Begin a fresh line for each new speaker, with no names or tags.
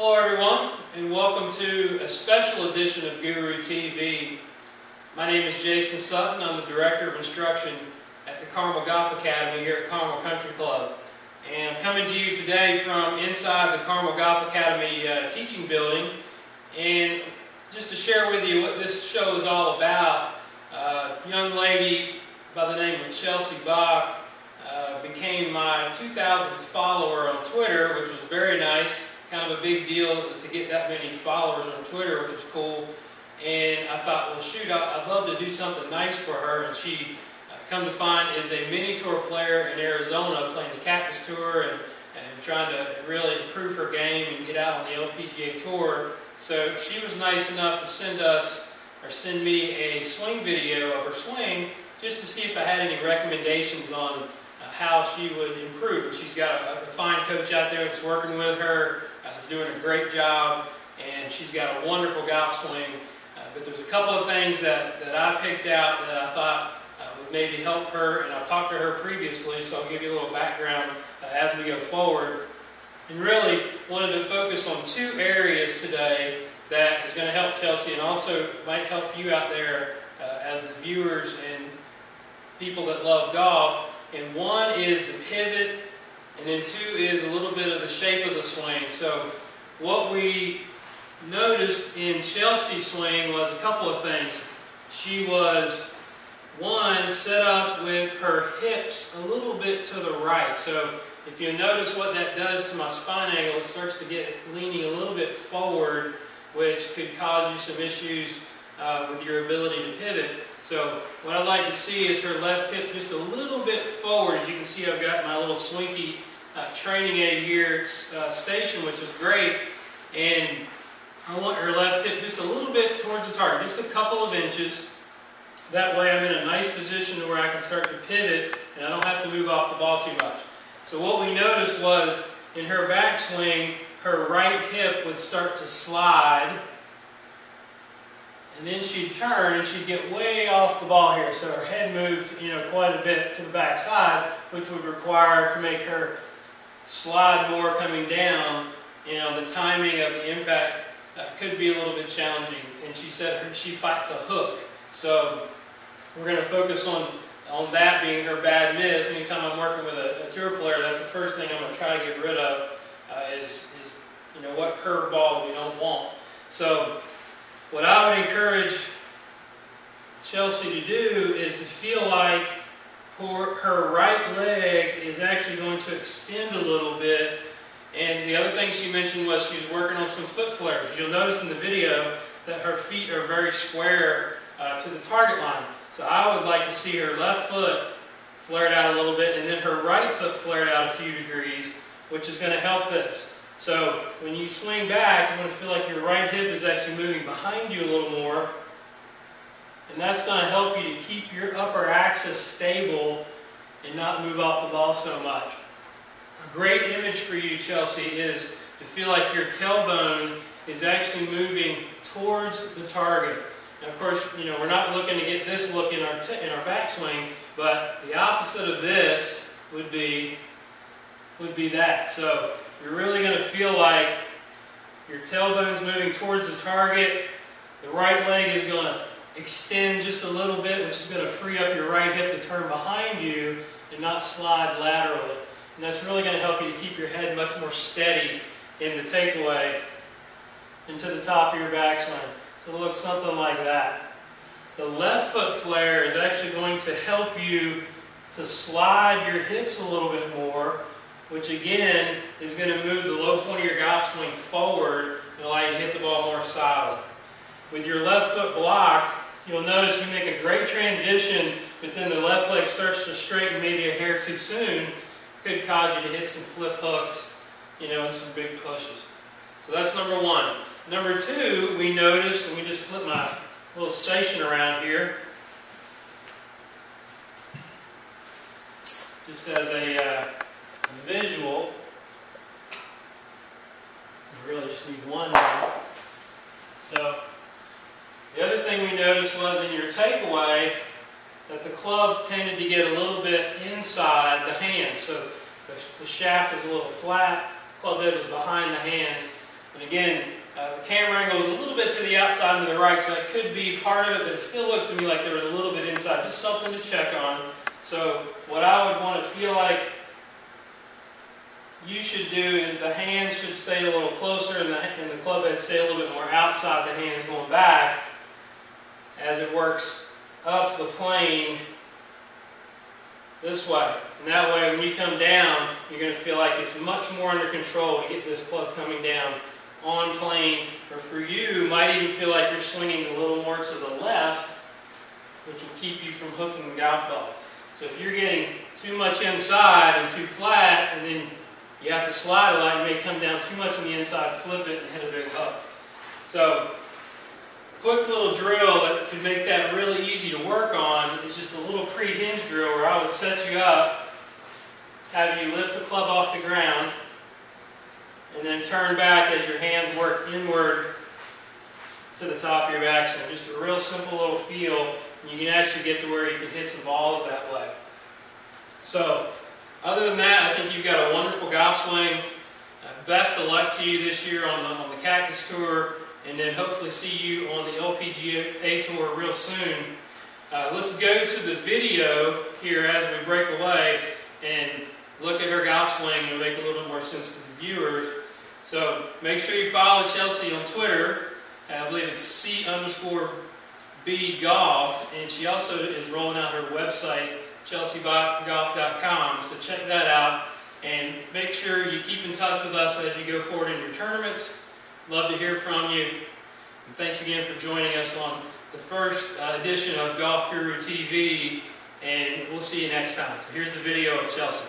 Hello everyone, and welcome to a special edition of Guru TV. My name is Jason Sutton. I'm the Director of Instruction at the Carmel Golf Academy here at Carmel Country Club. And I'm coming to you today from inside the Carmel Golf Academy teaching building. And just to share with you what this show is all about, a young lady by the name of Chelsea Bach became my 2000th follower on Twitter, which was very nice. Kind of a big deal to get that many followers on Twitter, which was cool. And I thought, well shoot, I'd love to do something nice for her. And she, come to find, is a mini tour player in Arizona, playing the Cactus Tour and trying to really improve her game and get out on the LPGA Tour. So she was nice enough to send me a swing video of her swing, just to see if I had any recommendations on how she would improve. And she's got a fine coach out there that's working with her. Is doing a great job, and she's got a wonderful golf swing. But there's a couple of things that I picked out that I thought would maybe help her, and I've talked to her previously, so I'll give you a little background as we go forward. And really wanted to focus on two areas today that is going to help Chelsea and also might help you out there as the viewers and people that love golf. And one is the pivot, and then two is a little bit of the shape of the swing. So what we noticed in Chelsea's swing was a couple of things. She was, one, set up with her hips a little bit to the right. So if you notice what that does to my spine angle, it starts to get leaning a little bit forward, which could cause you some issues with your ability to pivot. So what I'd like to see is her left hip just a little bit forward. As you can see, I've got my little Swinky training aid here station, which is great. And I want her left hip just a little bit towards the target, just a couple of inches. That way I'm in a nice position where I can start to pivot and I don't have to move off the ball too much. So what we noticed was in her backswing, her right hip would start to slide. And then she'd turn and she'd get way off the ball here. So her head moved, quite a bit to the back side, which would require to make her slide more coming down. The timing of the impact could be a little bit challenging. And she said she fights a hook. So we're going to focus on that being her bad miss. Anytime I'm working with a tour player, that's the first thing I'm going to try to get rid of is what curveball we don't want. So what I would encourage Chelsea to do is to feel like her right leg is actually going to extend a little bit. And the other thing she mentioned was she was working on some foot flares. You'll notice in the video that her feet are very square to the target line. So I would like to see her left foot flared out a little bit and then her right foot flared out a few degrees, which is going to help this. So when you swing back, you're going to feel like your right hip is actually moving behind you a little more. And that's going to help you to keep your upper axis stable and not move off the ball so much. A great image for you, Chelsea, is to feel like your tailbone is actually moving towards the target. Now, of course, we're not looking to get this look in our backswing, but the opposite of this would be that. So you're really going to feel like your tailbone's moving towards the target. The right leg is going to extend just a little bit, which is going to free up your right hip to turn behind you and not slide laterally. And that's really going to help you to keep your head much more steady in the takeaway into the top of your backswing. So it'll look something like that. The left foot flare is actually going to help you to slide your hips a little bit more, which again is going to move the low point of your golf swing forward and allow you to hit the ball more solid. With your left foot blocked, you'll notice you make a great transition, but then the left leg starts to straighten maybe a hair too soon. Could cause you to hit some flip hooks, and some big pushes. So that's number one. Number two, we noticed, and we just flip my little station around here, just as a visual. You really just need one now. So the other thing we noticed was in your takeaway that the club tended to get a little bit inside the hands. So the shaft is a little flat, club head was behind the hands. And again, the camera angle is a little bit to the outside and to the right, so that could be part of it, but it still looked to me like there was a little bit inside, just something to check on. So what I would want to feel like you should do is the hands should stay a little closer and the club head stay a little bit more outside the hands going back as it works up the plane this way. And that way when you come down, you're going to feel like it's much more under control when you get this club coming down on plane. Or for you, might even feel like you're swinging a little more to the left, which will keep you from hooking the golf ball. So if you're getting too much inside and too flat, and then you have to slide a lot, you may come down too much on the inside, flip it, and hit a big hook. So, quick little drill that could make that really easy to work on is just a little pre-hinge drill where I would set you up, have you lift the club off the ground, and then turn back as your hands work inward to the top of your backswing. Just a real simple little feel, and you can actually get to where you can hit some balls that way. So, other than that, I think you've got a wonderful golf swing. Best of luck to you this year on the Cactus Tour, and then hopefully see you on the LPGA Tour real soon. Let's go to the video here as we break away and look at her golf swing and make a little bit more sense to the viewers. So make sure you follow Chelsea on Twitter. I believe it's C_B Golf, and she also is rolling out her website, chelseagolf.com, so check that out, and make sure you keep in touch with us as you go forward in your tournaments. Love to hear from you, and thanks again for joining us on the first edition of Golf Guru TV, and we'll see you next time. So here's the video of Chelsea.